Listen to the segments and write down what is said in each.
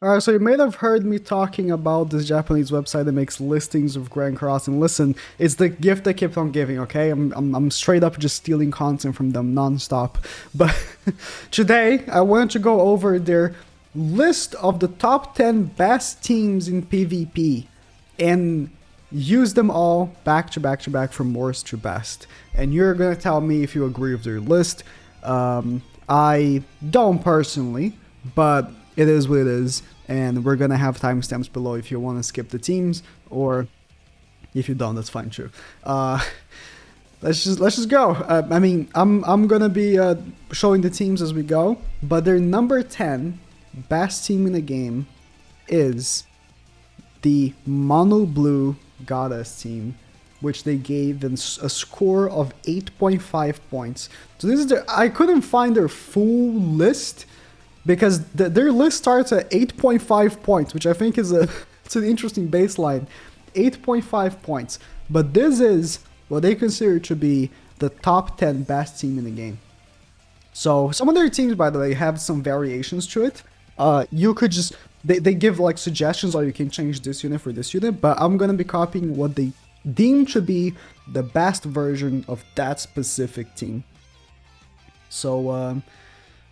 Alright, so you may have heard me talking about this Japanese website that makes listings of Grand Cross, and listen, it's the gift that keeps on giving, okay? I'm straight up just stealing content from them nonstop. But today, I wanted to go over their list of the top 10 best teams in PvP and use them all back to back to back from worst to best. And you're gonna tell me if you agree with their list. I don't personally, but it is what it is, and we're gonna have timestamps below if you want to skip the teams, or if you don't, that's fine too. Let's just go. I mean, I'm gonna be showing the teams as we go, but their number 10 best team in the game is the Mono Blue Goddess team, which they gave them a score of 8.5 points. So this is I couldn't find their full list because their list starts at 8.5 points, which I think is it's an interesting baseline. 8.5 points. But this is what they consider to be the top 10 best team in the game. So some of their teams, by the way, have some variations to it. You could just, they give like suggestions, or you can change this unit for this unit, but I'm going to be copying what they deem to be the best version of that specific team. So,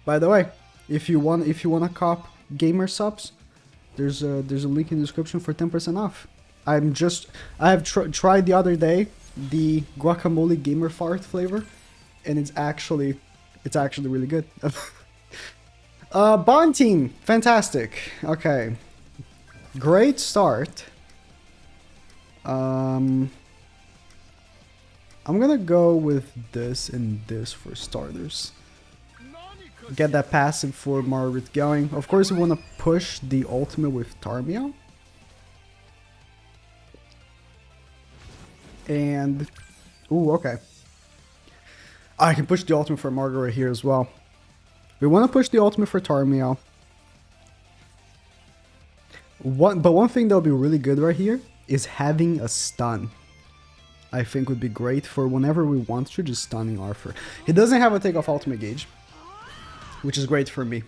by the way, if you want to cop gamer subs, there's a link in the description for 10% off. I have tried the other day the guacamole gamer fart flavor, and it's actually really good. Bond team, fantastic. Okay, great start. I'm gonna go with this and this for starters. Get that passive for Margaret going. Of course, we want to push the ultimate with Tarmio. And... ooh, okay. I can push the ultimate for Margaret here as well. We want to push the ultimate for Tarmio. But one thing that would be really good right here is having a stun. I think would be great for whenever we want to, just stunning Arthur. He doesn't have a takeoff ultimate gauge, which is great for me.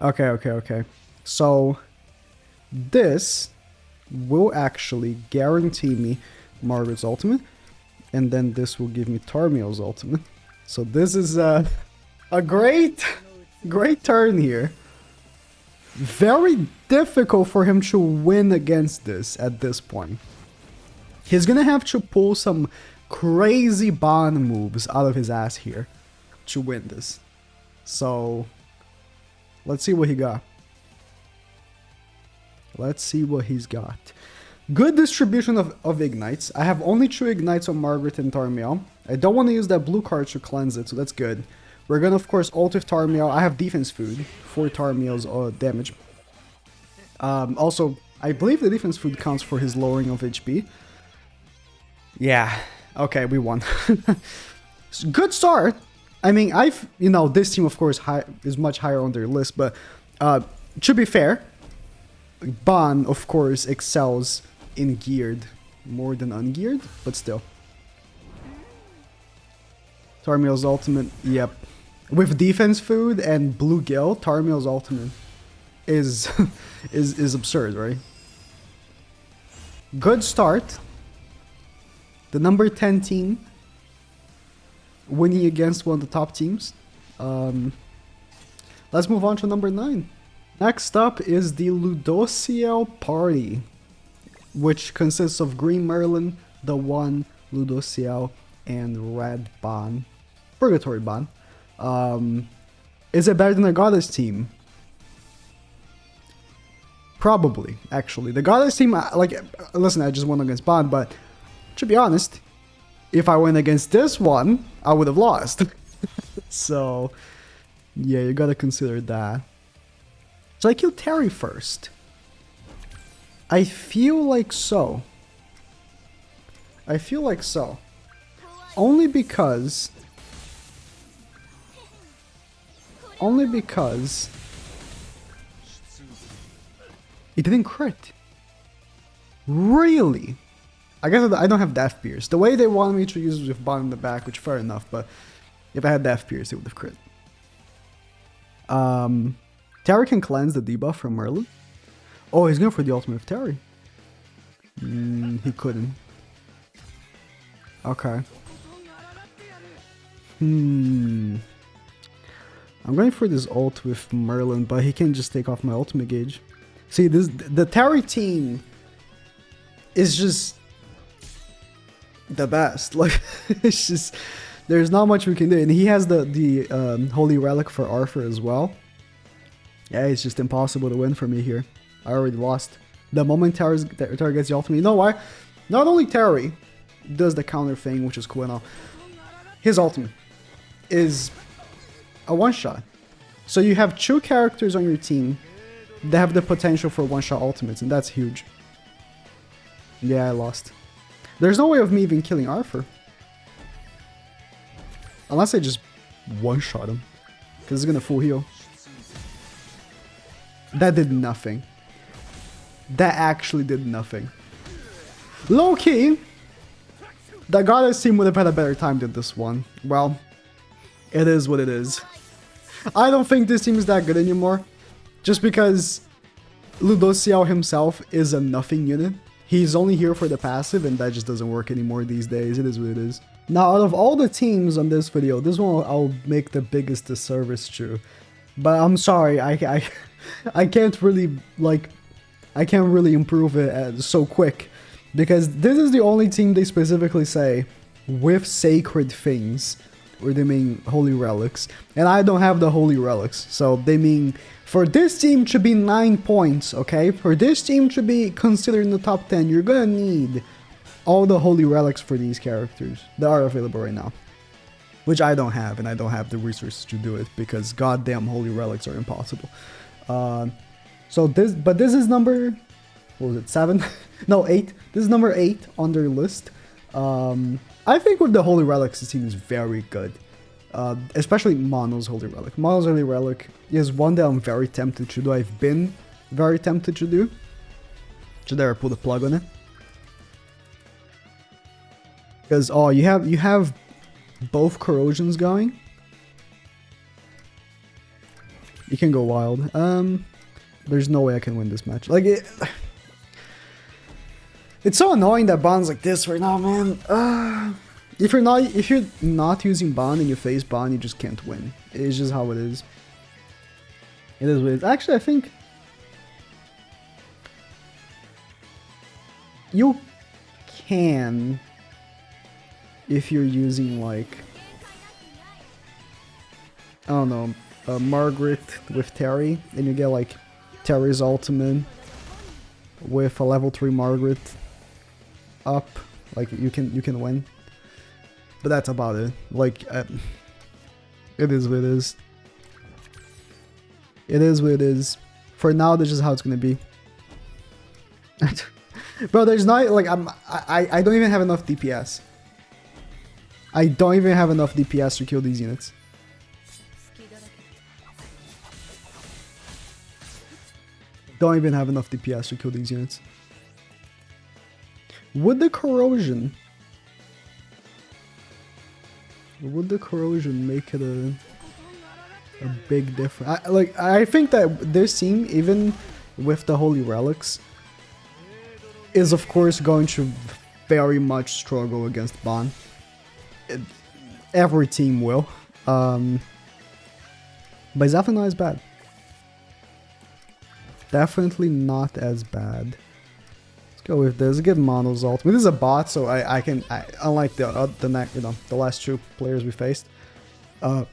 Okay. So this will actually guarantee me Margaret's ultimate, and then this will give me Tarmio's ultimate. So this is a great turn here. Very difficult for him to win against this at this point. He's gonna have to pull some crazy Bond moves out of his ass here to win this. So let's see what he got. Let's see what he's got. Good distribution of ignites. I have only 2 ignites on Margaret and Tarmio. I don't want to use that blue card to cleanse it, so that's good. We're gonna, of course, ult with Tarmio. I have defense food for Tarmio's damage. Also, I believe the defense food counts for his lowering of HP. Yeah, okay, we won. Good start. I mean, this team, of course, is much higher on their list, but to be fair, Ban, of course, excels in geared more than ungeared, but still. Tarmio's ultimate, yep. With defense food and blue gill, Tarmio's ultimate is is absurd, right? Good start. The number 10 team winning against one of the top teams. Let's move on to number 9. Next up is the Ludociel party, which consists of Green Merlin, the One, Ludociel, and Red Ban. Purgatory Ban. Is it better than the Goddess team? Probably, actually. The Goddess team, listen, I just won against Ban, but to be honest, if I went against this one, I would have lost. So, yeah, you gotta consider that. So I killed Terry first. I feel like so. Only because it didn't crit. Really? I guess I don't have Death Pierce. The way they wanted me to use it with Bond in the back, which fair enough, but if I had Death Pierce, it would have crit. Terry can cleanse the debuff from Merlin. Oh, he's going for the ultimate of Terry. He couldn't. Okay. I'm going for this ult with Merlin, but he can just take off my ultimate gauge. See, the Terry team is just the best. Like, it's just, there's not much we can do. And he has the Holy Relic for Arthur as well. Yeah, it's just impossible to win for me here. I already lost. The moment Terry gets the ultimate, you know why? Not only Terry does the counter thing, which is cool and all, his ultimate is a one-shot. So you have 2 characters on your team that have the potential for one-shot ultimates, and that's huge. Yeah, I lost. There's no way of me even killing Arthur. Unless I just one-shot him. Because it's gonna full heal. That did nothing. That actually did nothing. Low-key, the Goddess team would have had a better time than this one. Well, it is what it is. I don't think this team is that good anymore. Just because Ludociel himself is a nothing unit. He's only here for the passive, and that just doesn't work anymore these days. It is what it is. Now, out of all the teams on this video, this one I'll make the biggest disservice to. But I'm sorry, I can't really, like, I can't really improve it so quick. Because this is the only team they specifically say with sacred things, or they mean holy relics. And I don't have the holy relics, so they mean for this team to be 9 points, okay? For this team to be considered in the top 10, you're gonna need all the holy relics for these characters that are available right now. Which I don't have, and I don't have the resources to do it, because goddamn holy relics are impossible. This is number, what was it, 7? No, 8. This is number 8 on their list. I think with the holy relics, this team is very good. Especially Mono's holy relic. Mono's holy relic is one that I'm very tempted to do. I've been very tempted to do. Should I pull the plug on it? Because you have both corrosions going. You can go wild. There's no way I can win this match. Like it's so annoying that Bond's like this right now, man. If you're not using Bond and you face Bond, you just can't win. It's just how it is. It is what it is. Actually, I think you can, if you're using, like, I don't know, Margaret with Terry, and you get like Terry's ultimate with a level 3 Margaret up, like you can win. But that's about it. Like, it is what it is. It is what it is. For now, this is how it's gonna be. Bro, there's not, like, I don't even have enough DPS. I don't even have enough DPS to kill these units. Don't even have enough DPS to kill these units. Would the corrosion make it a big difference? I think that this team, even with the holy relics, is of course going to very much struggle against Bond. Every team will. But it's definitely not as bad. Definitely not as bad. Let's go with this. Get Mono's ultimate. This is a bot, so I unlike the last 2 players we faced. So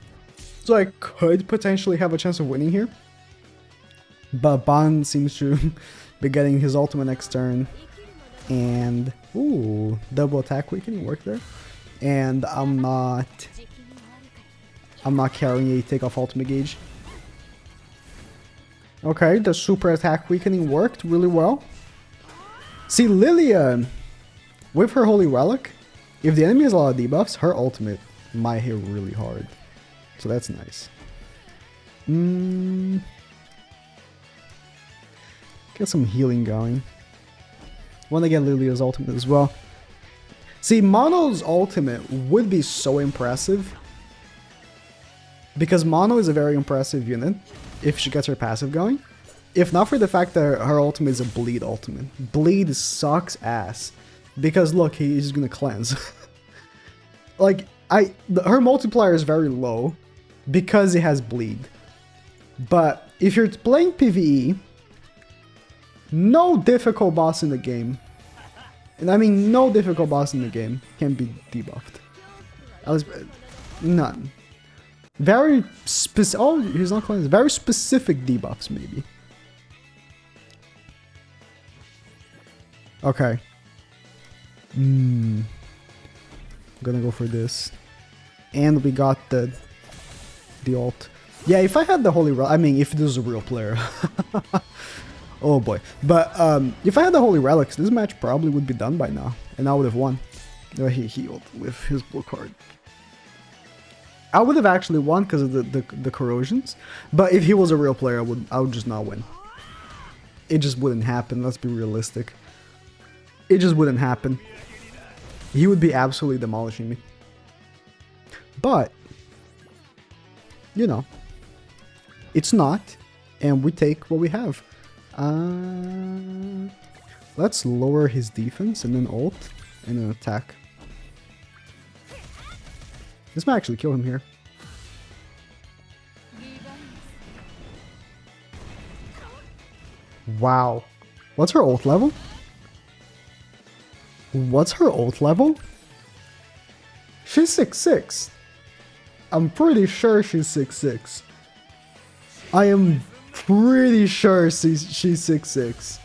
I could potentially have a chance of winning here. But Bond seems to be getting his ultimate next turn. And ooh, double attack weakening work there. And I'm not carrying a takeoff ultimate gauge. Okay, the super attack weakening worked really well. See, Lilia, with her holy relic, if the enemy has a lot of debuffs, her ultimate might hit really hard. So that's nice. Get some healing going. Want to get Lilia's ultimate as well. See, Mono's ultimate would be so impressive. Because Mono is a very impressive unit. if she gets her passive going. If not for the fact that her ultimate is a bleed ultimate. Bleed sucks ass. Because look, he's gonna cleanse. Like, her multiplier is very low because it has bleed. But if you're playing PvE, no difficult boss in the game, and I mean no difficult boss in the game, can be debuffed. None. Very specific. Oh, he's not cleansed. Very specific debuffs, maybe. Okay. I'm gonna go for this. And we got the ult. Yeah, if I had the Holy Relic, I mean, if this was a real player. Oh boy. But if I had the Holy Relics, this match probably would be done by now. And I would have won. He healed with his blue card. I would have actually won because of the corrosions. But if he was a real player, I would just not win. It just wouldn't happen. Let's be realistic. It just wouldn't happen. He would be absolutely demolishing me. But, you know, it's not. And we take what we have. Let's lower his defense and then ult and then attack. This might actually kill him here. Wow. What's her ult level? What's her ult level? She's 6'6". I'm pretty sure she's 6'6". I am pretty sure she's 6'6".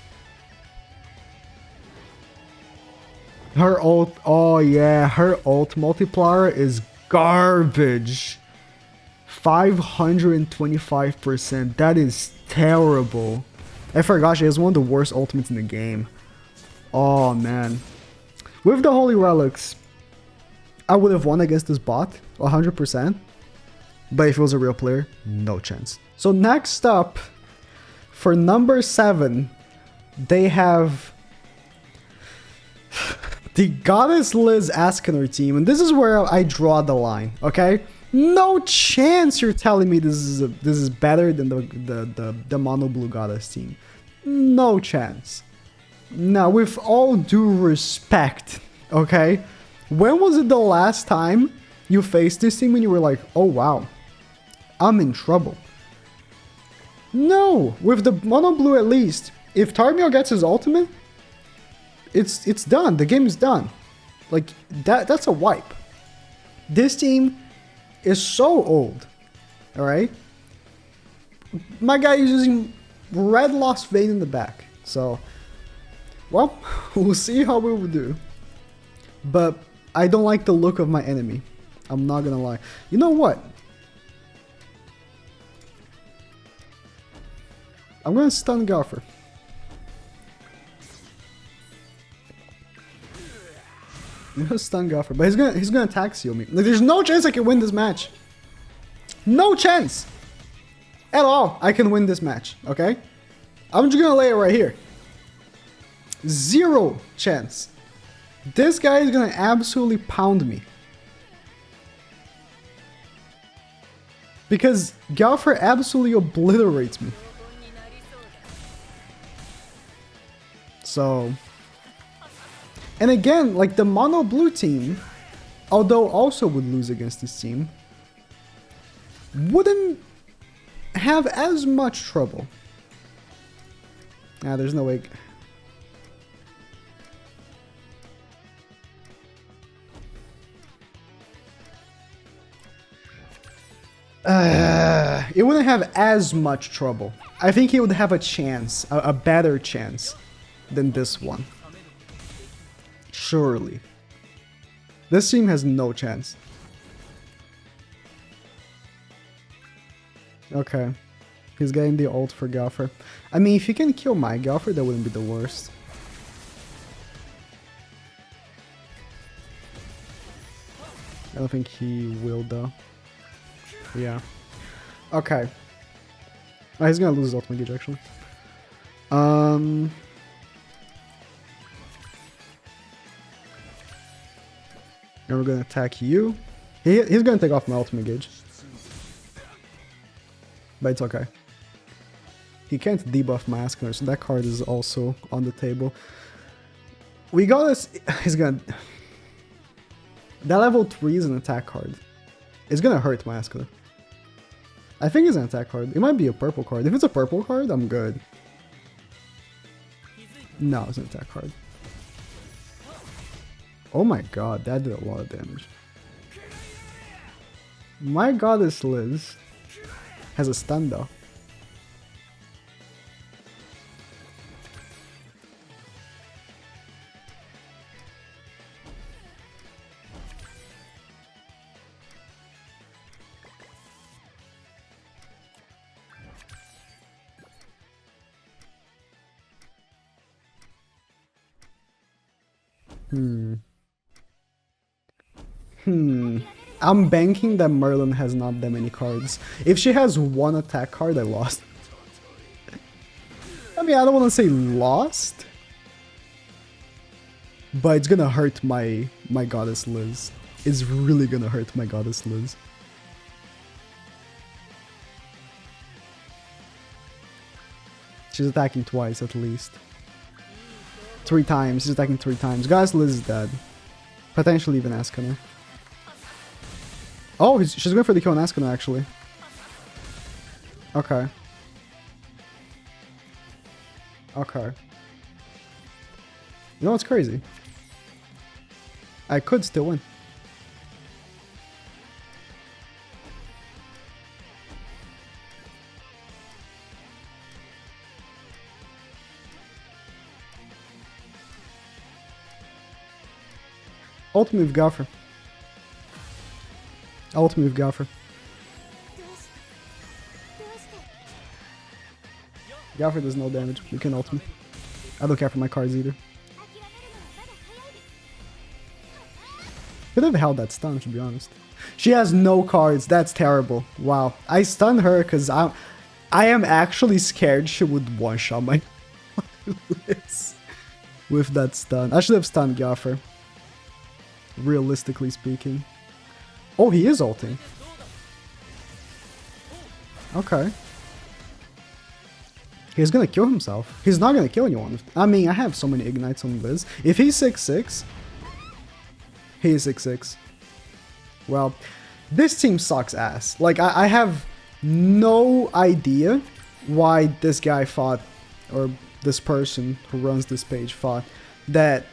Her ult, oh yeah, her ult multiplier is garbage. 525%. That is terrible. I forgot she has one of the worst ultimates in the game. Oh man. With the Holy Relics, I would have won against this bot 100%. But if it was a real player, no chance. So next up, for number 7, they have the Goddess Liz Askener team. And this is where I draw the line, okay? No chance you're telling me this is better than the Mono Blue Goddess team. No chance. Now, with all due respect, okay? When was it the last time you faced this team and you were like, oh wow, I'm in trouble? No, with the Mono Blue at least, if Tarmio gets his ultimate, it's done. The game is done. Like, that's a wipe. This team is so old, alright? My guy is using Red Lost Vein in the back, so... Well, we'll see how we will do. But I don't like the look of my enemy. I'm not gonna lie. You know what? I'm gonna stun Gopher. I'm gonna stun Gopher, but he's gonna attack seal me. Like, there's no chance I can win this match. No chance at all I can win this match, okay? I'm just gonna lay it right here. Zero chance. This guy is gonna absolutely pound me. Because Galfer absolutely obliterates me. So... And again, like the Mono Blue team, although also would lose against this team, wouldn't have as much trouble. Ah, there's no way... it wouldn't have as much trouble. I think he would have a chance, a better chance than this one. Surely. This team has no chance. Okay. He's getting the ult for Galfer. I mean, if you can kill my Galfer, that wouldn't be the worst. I don't think he will though. Yeah. Okay. Oh, he's gonna lose his ultimate gauge actually. And we're gonna attack you. He's gonna take off my ultimate gauge. But it's okay. He can't debuff Masculine, so that card is also on the table. We got this. He's gonna. That level 3 is an attack card. It's gonna hurt Masculine. I think it's an attack card. It might be a purple card. If it's a purple card, I'm good. No, it's an attack card. Oh my god, that did a lot of damage. My goddess Liz has a stun though. I'm banking that Merlin has not that many cards. If she has one attack card, I lost. I mean, I don't want to say lost, but it's gonna hurt my goddess Liz. It's really gonna hurt my goddess Liz. She's attacking twice at least. 3 times. She's attacking 3 times. Goddess Liz is dead. Potentially even Ascana. Oh, she's going for the kill on Ascana actually. Okay. Okay. You know what's crazy? I could still win. Ultimate with Gaffer. Ultimate with Gaffer. Gaffer does no damage. You can ultimate. I don't care for my cards either. Could have held that stun, to be honest. She has no cards. That's terrible. Wow. I stunned her because I am actually scared she would one-shot my list with that stun. I should have stunned Gaffer. Realistically speaking. Oh, he is ulting. Okay. He's gonna kill himself. He's not gonna kill anyone. I mean, I have so many ignites on Liz. If he's 6'6", he is 6'6". Well, this team sucks ass. Like, I have no idea why this guy thought, or this person who runs this page thought, that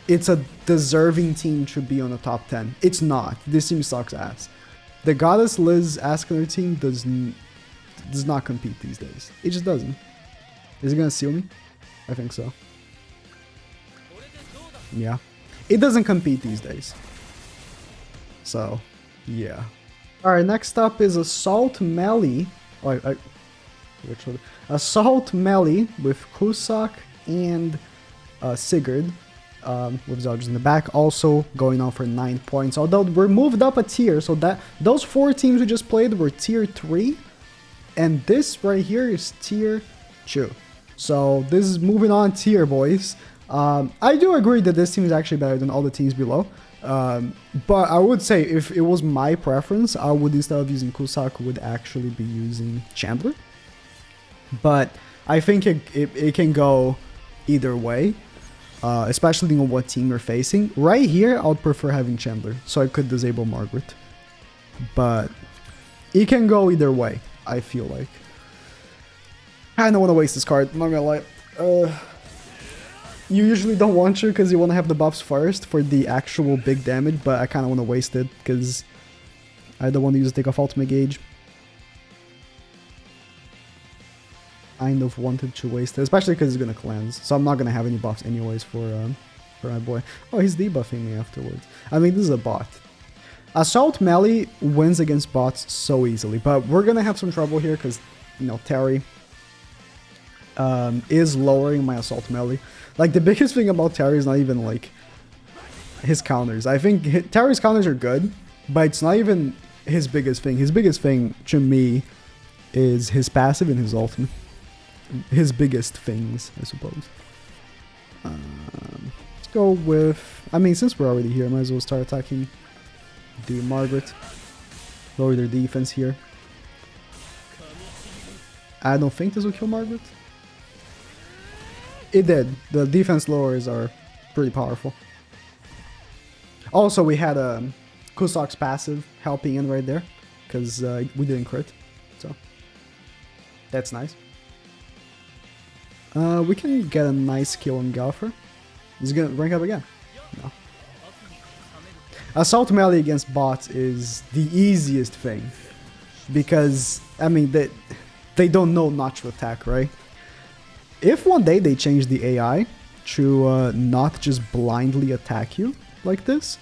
it's a deserving team to be on the top 10. It's not. This team sucks ass. The Goddess Liz Ascana team does not compete these days. It just doesn't. Is it gonna seal me? I think so. Yeah. It doesn't compete these days. So, yeah. Alright, next up is Assault Melee. Oh, Assault Melee with Kusak and Sigurd. With Zeldris in the back, also going on for 9 points. Although we're moved up a tier, so that those 4 teams we just played were tier 3, and this right here is tier 2. So this is moving on tier, boys. I do agree that this team is actually better than all the teams below. But I would say if it was my preference, I would, instead of using Kusak, would actually be using Chandler. But I think it can go either way. Especially on what team you're facing. Right here, I would prefer having Chandler, so I could disable Margaret. But it can go either way, I feel like. I don't want to waste this card, I'm not gonna lie. You usually don't want to because you want to have the buffs first for the actual big damage, but I kind of want to waste it because I don't want to use a take-off ultimate gauge. Kind of wanted to waste it, especially because it's gonna cleanse, so I'm not gonna have any buffs anyways for my boy. Oh, he's debuffing me afterwards. I mean, this is a bot. Assault Melee wins against bots so easily, but we're gonna have some trouble here because, you know, Terry is lowering my Assault Melee. Like, the biggest thing about Terry is not even like his counters. I think Terry's counters are good, but it's not even his biggest thing. His biggest thing to me is his passive and his ultimate. His biggest things, I suppose. Let's go with... I mean, since we're already here, I might as well start attacking the Margaret. Lower their defense here. I don't think this will kill Margaret. It did. The defense lowers are pretty powerful. Also, we had Kusak's passive helping in right there, because we didn't crit, so that's nice. We can get a nice kill on Galfer. Is he gonna rank up again? No. Assault melee against bots is the easiest thing, because, I mean, they don't know not to attack, right? If one day they change the AI to not just blindly attack you like this,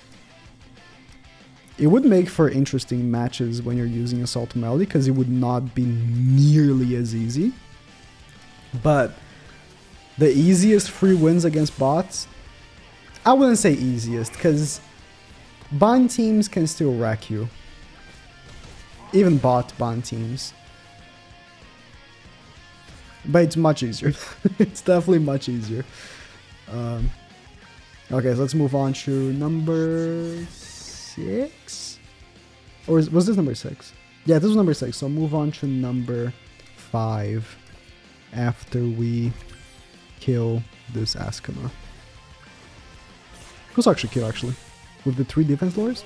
it would make for interesting matches when you're using Assault Melee, because it would not be nearly as easy. But the easiest free wins against bots, I wouldn't say easiest, because bot teams can still wreck you. Even bot teams. But it's much easier. It's definitely much easier. Okay, so let's move on to number 6? Or was this number 6? Yeah, this was number 6. So move on to number 5 after we kill this Ascana. Who's actually kill, actually? With the 3 defense lowers?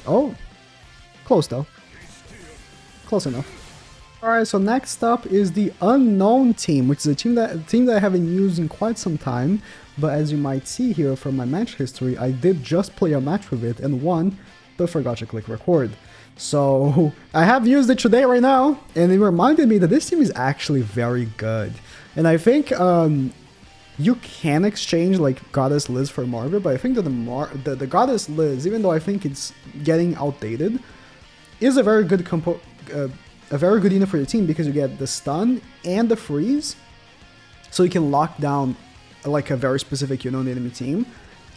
Oh! Close, though. Close enough. Alright, so next up is the Unknown team, which is a team that I haven't used in quite some time. But as you might see here from my match history, I did just play a match with it and won, but forgot to click record. So I have used it today right now, and it reminded me that this team is actually very good. And I think you can exchange like Goddess Liz for Margaret, but I think that the Goddess Liz, even though I think it's getting outdated, is a very good unit for your team, because you get the stun and the freeze, so you can lock down like a very specific unit on the enemy team,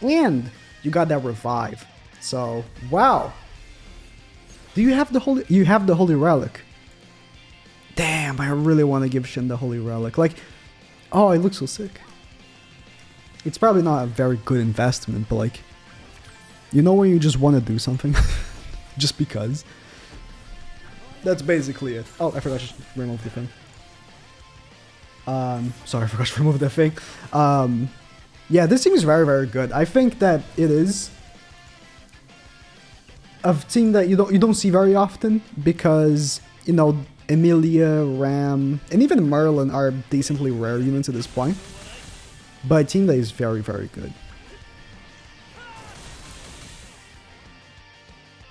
and you got that revive. So wow, do you have the holy? You have the Holy Relic. Damn, I really want to give Shin the Holy Relic. Like, oh, it looks so sick. It's probably not a very good investment, but like, you know when you just want to do something, just because. That's basically it. Oh, I forgot to remove the thing. Sorry, I forgot to remove the thing. Yeah, this team is very, very good. I think that it is a team that you don't see very often, because, you know, Emilia, Ram, and even Merlin are decently rare units at this point. But a team that is very, very good.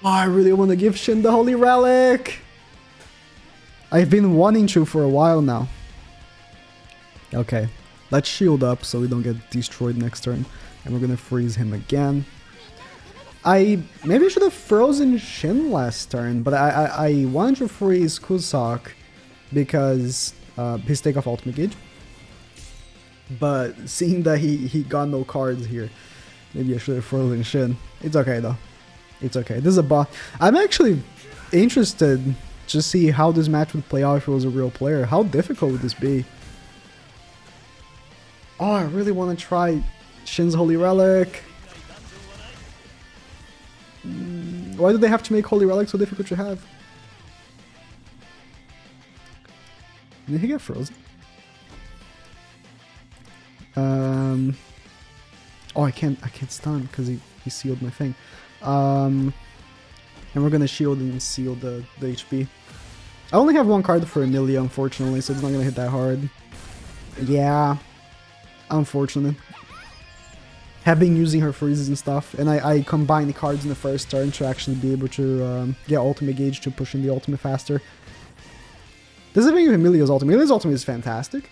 Oh, I really want to give Shin the Holy Relic! I've been wanting to for a while now. Okay, let's shield up so we don't get destroyed next turn. And we're gonna freeze him again. I maybe should have frozen Shin last turn, but I wanted to freeze Kusak because his takeoff ultimate gauge. But seeing that he got no cards here, maybe I should have frozen Shin. It's okay though. It's okay. This is a bot. I'm actually interested to see how this match would play out if it was a real player. How difficult would this be? Oh, I really want to try Shin's Holy Relic. Why do they have to make Holy Relic so difficult to have? Did he get frozen? Oh, I can't stun because he sealed my thing. And we're gonna shield and seal the HP. I only have one card for Emilia, unfortunately, so it's not gonna hit that hard. Yeah, unfortunate. Have been using her freezes and stuff, and I combine the cards in the first turn to actually be able to get ultimate gauge to push in the ultimate faster. This is the thing with Emilia's ultimate. Emilia's ultimate is fantastic,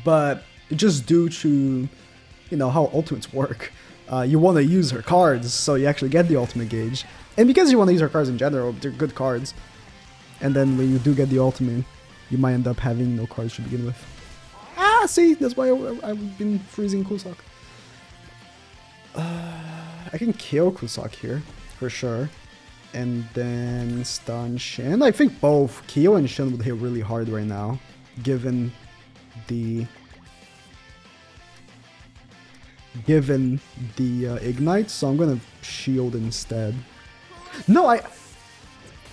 but just due to, you know, how ultimates work, you want to use her cards so you actually get the ultimate gauge, and because you want to use her cards in general, they're good cards. And then when you do get the ultimate, you might end up having no cards to begin with. Ah, see, that's why I've been freezing Kusak. I can kill Kusak here, for sure. And then stun Shin. I think both Kyo and Shin would hit really hard right now, given the ignite, so I'm gonna shield instead. No,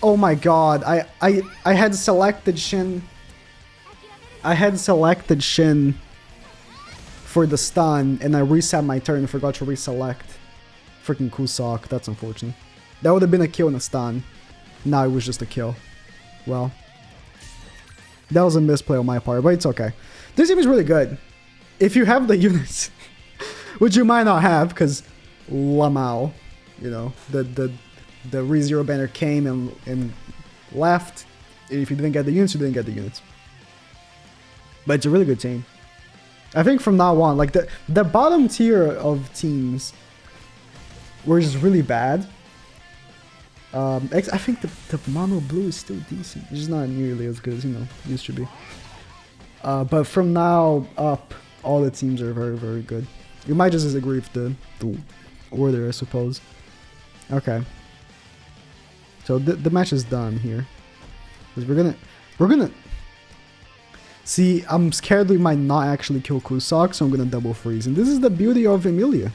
Oh my god, I had selected Shin. I had selected Shin for the stun, and I reset my turn and forgot to reselect freaking Kusok. That's unfortunate. That would have been a kill and a stun. No, it was just a kill. Well, that was a misplay on my part, but it's okay. This team is really good. If you have the units, which you might not have, because Lamau, you know, the ReZero banner came and left. If you didn't get the units, you didn't get the units. But it's a really good team. I think from now on, like the bottom tier of teams were just really bad. I think the mono blue is still decent. It's just not nearly as good as, you know, it used to be. But from now up, all the teams are very, very good. You might just disagree with the order, I suppose. Okay. So the match is done here. Because we're gonna see, I'm scared we might not actually kill Kusok, so I'm gonna double freeze. And this is the beauty of Emilia.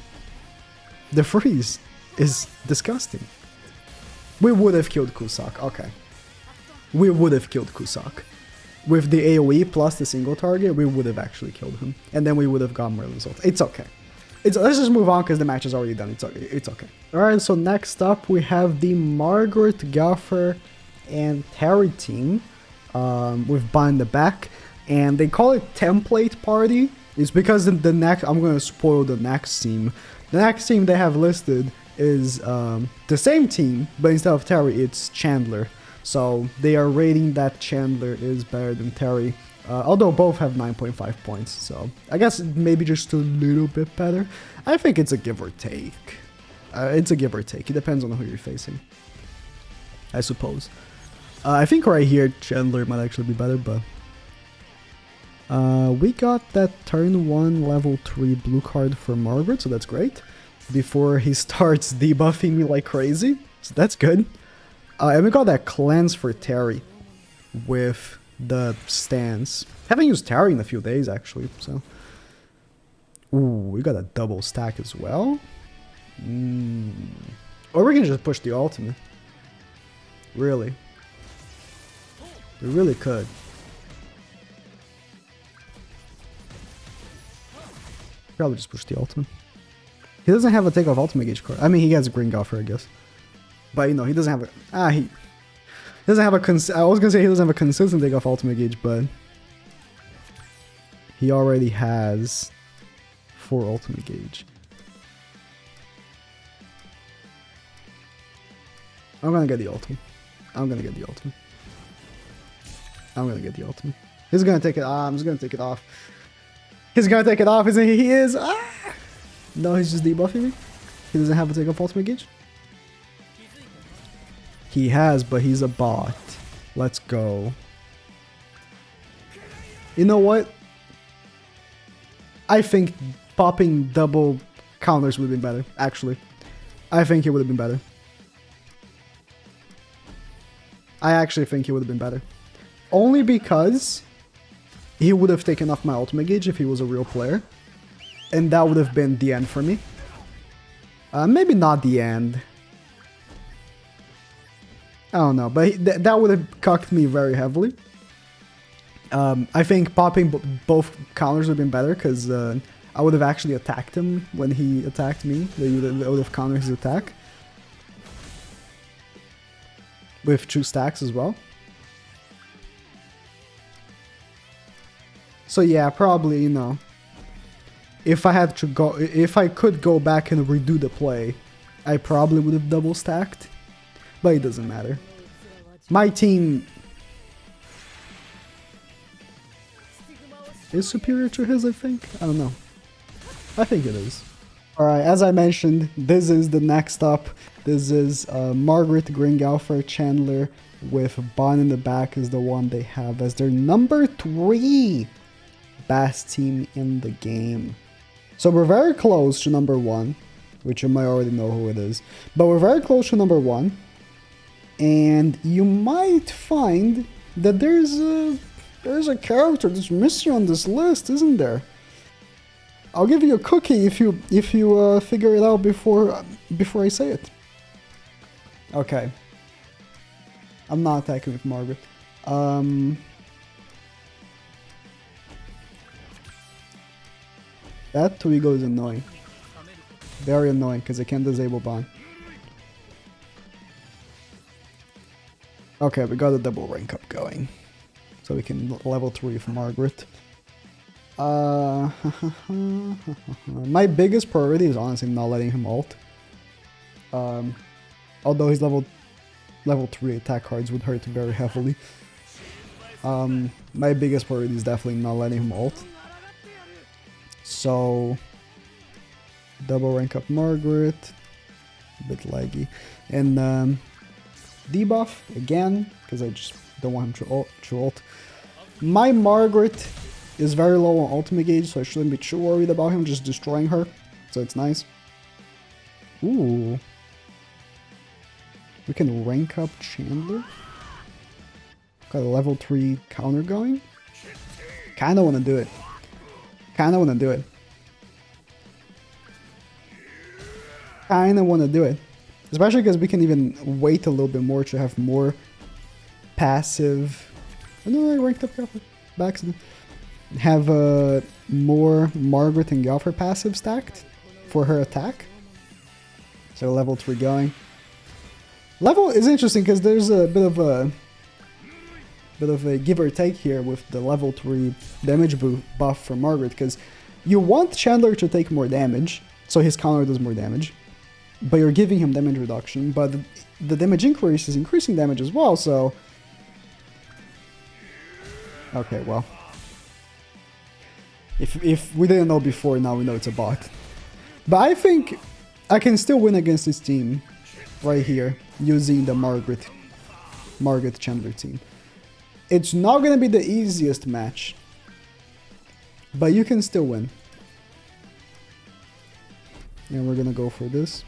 The freeze is disgusting. We would have killed Kusok, okay. We would have killed Kusok. With the AoE plus the single target, we would have actually killed him. And then we would have gotten more results. It's okay. Let's just move on because the match is already done. It's okay. Alright, so next up we have the Margaret, Gaffer, and Terry team. With Ba in the back. And they call it Template Party. It's because the next... I'm going to spoil the next team. The next team they have listed is the same team, but instead of Terry, it's Chandler. So they are rating that Chandler is better than Terry. Although both have 9.5 points, so I guess maybe just a little bit better. I think it's a give or take. It's a give or take. It depends on who you're facing, I suppose. I think right here Chandler might actually be better, but we got that turn 1 level 3 blue card for Margaret, so that's great. Before he starts debuffing me like crazy, so that's good. And we got that cleanse for Terry with the stance. Haven't used Terry in a few days actually, so. Ooh, we got a double stack as well. Or we can just push the ultimate. Really. We really could. Probably just push the ultimate. He doesn't have a takeoff ultimate gauge card. I mean, he has a green golfer, I guess. But, you know, he doesn't have a... he doesn't have a... I was gonna say he doesn't have a consistent takeoff ultimate gauge, but... he already has 4 ultimate gauge. I'm gonna get the ultimate. I'm gonna get the ultimate. I'm gonna get the ultimate. He's gonna take it... I'm just gonna take it off. He's gonna take it off, isn't he? He is... No, he's just debuffing me. He doesn't have a takeoff ultimate gauge. He has, but he's a bot. Let's go. You know what? I think popping double counters would have been better, actually. I think it would have been better. I actually think it would have been better. Only because he would have taken off my ultimate gauge if he was a real player. And that would have been the end for me. Maybe not the end. I don't know, but that would have cucked me very heavily. I think popping both counters would have been better because I would have actually attacked him when he attacked me. They would have countered his attack. With 2 stacks as well. So yeah, probably, you know, if I could go back and redo the play, I probably would have double stacked. But it doesn't matter. My team is superior to his, I think. I don't know. I think it is. Alright, as I mentioned, this is the next up. This is Margaret, Gringalfer, Chandler with Bon in the back is the one they have as their number 3 best team in the game. So we're very close to number 1, which you might already know who it is. But we're very close to number 1. And you might find that there's a character that's missing on this list, isn't there? I'll give you a cookie if you figure it out before I say it. Okay. I'm not attacking with Margaret. That Twigo is annoying. Very annoying because I can't disable Bond. Okay, we got a double rank up going. So we can level 3 with Margaret. My biggest priority is honestly not letting him ult. Although his level 3 attack cards would hurt very heavily. My biggest priority is definitely not letting him ult. So, double rank up Margaret. A bit laggy. And debuff again, because I just don't want him to ult. My Margaret is very low on ultimate gauge, so I shouldn't be too worried about him just destroying her. So it's nice. Ooh. We can rank up Chandler. Got a level 3 counter going. Kinda wanna do it. Kinda wanna do it. Kinda wanna do it. Especially because we can even wait a little bit more to have more passive... Oh no, I ranked up Galfer. By accident. Have more Margaret and Galfer passive stacked for her attack. So level 3 going. Level is interesting because there's a bit of a give or take here with the level 3 damage buff for Margaret, because you want Chandler to take more damage, so his counter does more damage, but you're giving him damage reduction, but the damage increase is increasing damage as well, so... Okay, well. If we didn't know before, now we know it's a bot. But I think I can still win against this team right here, using the Margaret Chandler team. It's not going to be the easiest match, but you can still win. And we're going to go for this.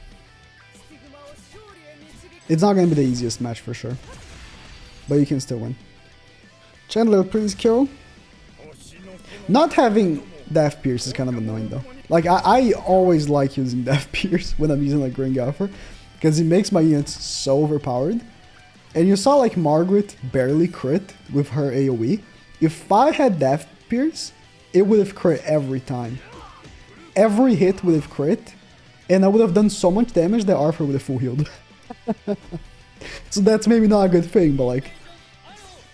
It's not going to be the easiest match for sure, but you can still win. Chandler, please kill. Not having Death Pierce is kind of annoying though. Like, I always like using Death Pierce when I'm using like Green Galfer, because it makes my units so overpowered. And you saw like Margaret barely crit with her AoE. If I had Death Pierce, it would have crit every time. Every hit would have crit, and I would have done so much damage that Arthur would have full healed. So that's maybe not a good thing, but like,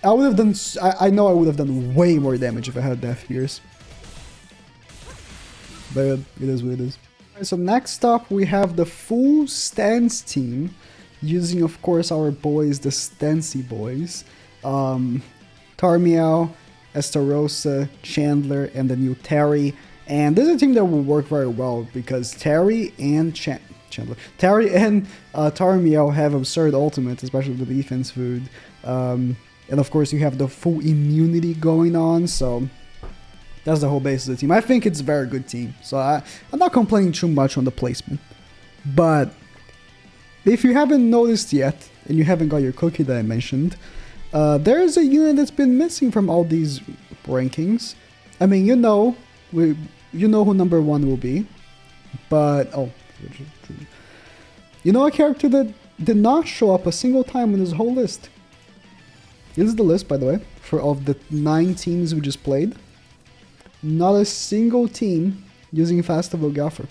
I would have done, I know I would have done way more damage if I had Death Pierce. But it is what it is. Right, so next up we have the full stance team, using of course our boys, the Stancy boys. Tarmiel, Estarossa, Chandler, and the new Terry. And this is a team that will work very well because Terry and Tarmiel have absurd ultimates, especially with the defense food. And of course you have the full immunity going on, so that's the whole base of the team. I think it's a very good team, so I'm not complaining too much on the placement. But if you haven't noticed yet, and you haven't got your cookie that I mentioned, there is a unit that's been missing from all these rankings. I mean, you know who number 1 will be, but you know a character that did not show up a single time in this whole list. This is the list, by the way, of the 9 teams we just played. Not a single team using Festival Galfer.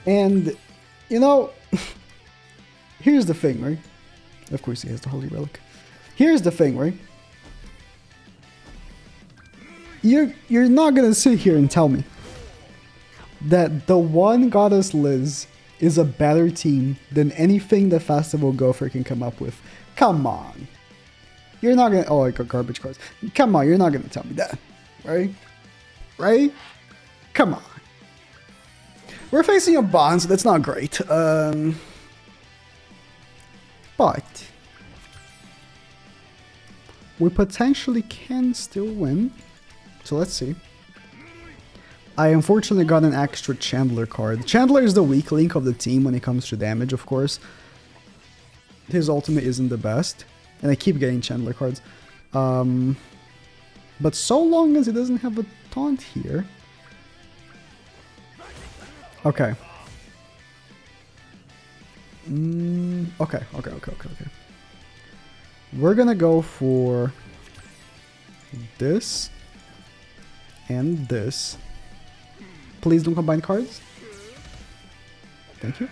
And, you know, here's the thing, right? Of course he has the Holy Relic. Here's the thing, right? You're not gonna sit here and tell me that the one Goddess Liz is a better team than anything that Festival Gopher can come up with. Come on. You're not gonna... Oh, I got garbage cards. Come on, you're not gonna tell me that. Right? Right? Come on. We're facing a Bond, so that's not great. But we potentially can still win. So let's see. I unfortunately got an extra Chandler card. Chandler is the weak link of the team when it comes to damage, of course. His ultimate isn't the best. And I keep getting Chandler cards. But so long as he doesn't have a taunt here... Okay. Okay. We're gonna go for this and this. Please don't combine cards. Thank you.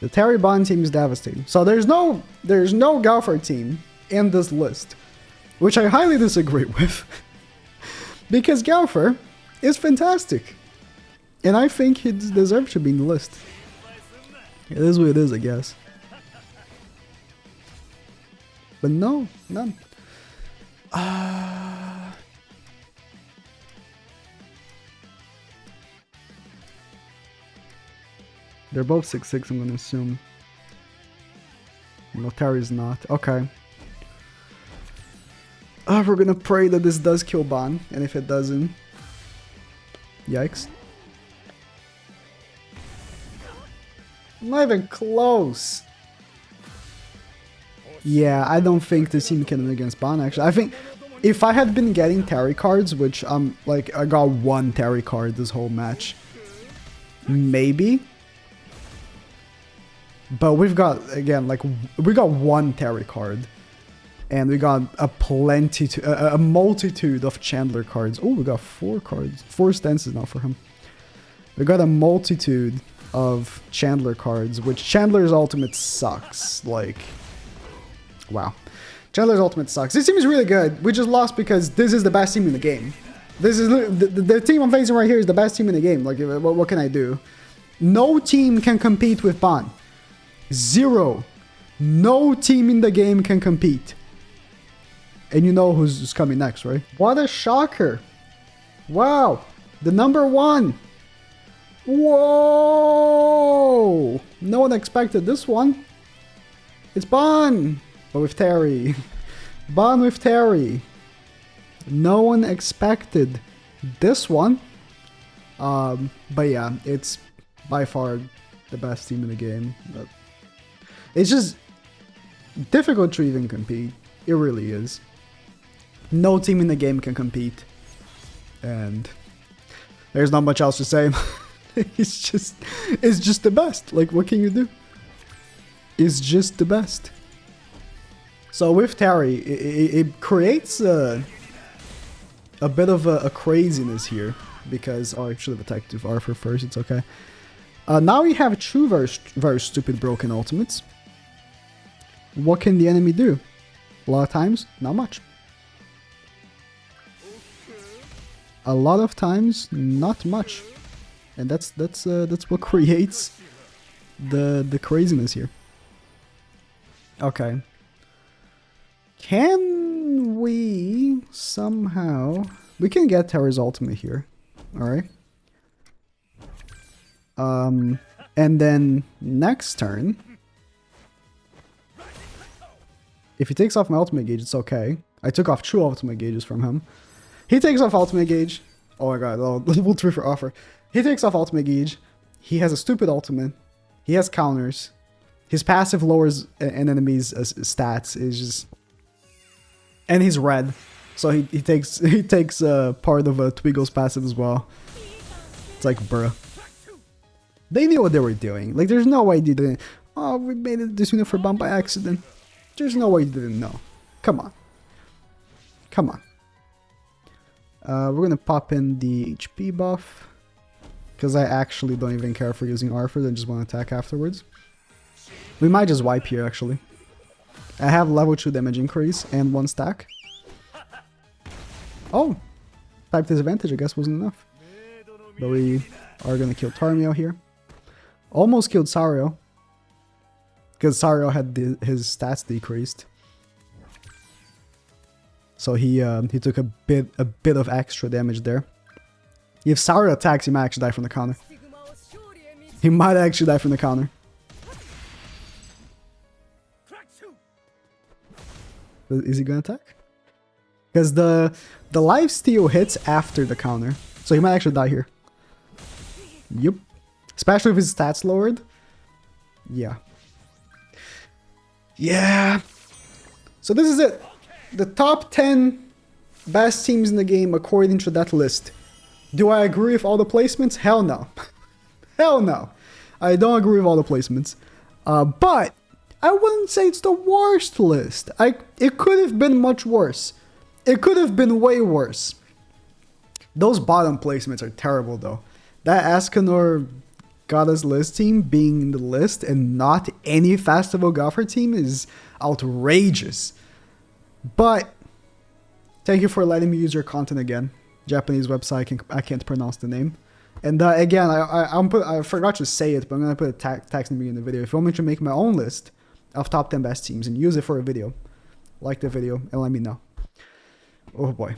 The Terry Bond team is devastating. So there's no Galfar team in this list, which I highly disagree with. Because Galfar is fantastic. And I think he deserves to be in the list. It is what it is, I guess. But no, none. They're both 6'6", I'm gonna assume. No, Terry's not. Okay. We're gonna pray that this does kill Ban, and if it doesn't... Yikes. Not even close! Yeah, I don't think this team can win against Ban, actually. I think if I had been getting Terry cards, which like, I got one Terry card this whole match. Maybe. But we've got, again, like, we got one Terry card. And we got a multitude of Chandler cards. Oh, we got 4 cards. 4 stances now for him. We got a multitude of Chandler cards, which Chandler's ultimate sucks. Like, wow. Chandler's ultimate sucks. This team is really good. We just lost because this is the best team in the game. This is the team I'm facing right here is the best team in the game. Like, what can I do? No team can compete with Ban. 0. No team in the game can compete. And you know who's coming next, right? What a shocker. Wow. The number 1. Whoa. No one expected this one. It's Ban. But with Terry. Ban with Terry. No one expected this one. But yeah, it's by far the best team in the game. But it's just difficult to even compete. It really is. No team in the game can compete. And there's not much else to say. It's just the best. Like, what can you do? It's just the best. So with Terry, it creates a bit of a craziness here. Because, oh, I should have attacked with Arthur first, it's okay. Now we have 2 very stupid broken ultimates. What can the enemy do? A lot of times, not much. A lot of times, not much. And that's what creates the craziness here. Okay. Can we somehow... We can get Terry's ultimate here. Alright. And then next turn... If he takes off my ultimate gauge, it's okay. I took off 2 ultimate gauges from him. He takes off ultimate gauge. Oh my god, level 3 for offer. He takes off ultimate gauge. He has a stupid ultimate. He has counters. His passive lowers an enemy's stats. Is just... And he's red. So he takes part of a Twiggle's passive as well. It's like, bruh. They knew what they were doing. Like, there's no way they didn't... Oh, we made it this unit for Ban by accident. There's no way you didn't know. Come on. Come on. We're gonna pop in the HP buff. Because I actually don't even care for using Arthur. I just want to attack afterwards. We might just wipe here, actually. I have level 2 damage increase and 1 stack. Oh! Type disadvantage, I guess, wasn't enough. But we are gonna kill Tarmio here. Almost killed Sario. Because Sario had his stats decreased. So he took a bit of extra damage there. If Sario attacks, he might actually die from the counter. He might actually die from the counter. Is he gonna attack? Because the lifesteal hits after the counter. So he might actually die here. Yup. Especially if his stats lowered. Yeah. Yeah. So this is it. The top 10 best teams in the game according to that list. Do I agree with all the placements? Hell no. Hell no. I don't agree with all the placements. But I wouldn't say it's the worst list. It could have been much worse. It could have been way worse. Those bottom placements are terrible, though. That Ascanor Goddess list team being in the list and not any Festival Golfer team is outrageous. But thank you for letting me use your content again. Japanese website, I can't pronounce the name. And again, I forgot to say it, but I'm going to put a text in the beginning of the video. If you want me to make my own list of top 10 best teams and use it for a video, like the video and let me know. Oh boy.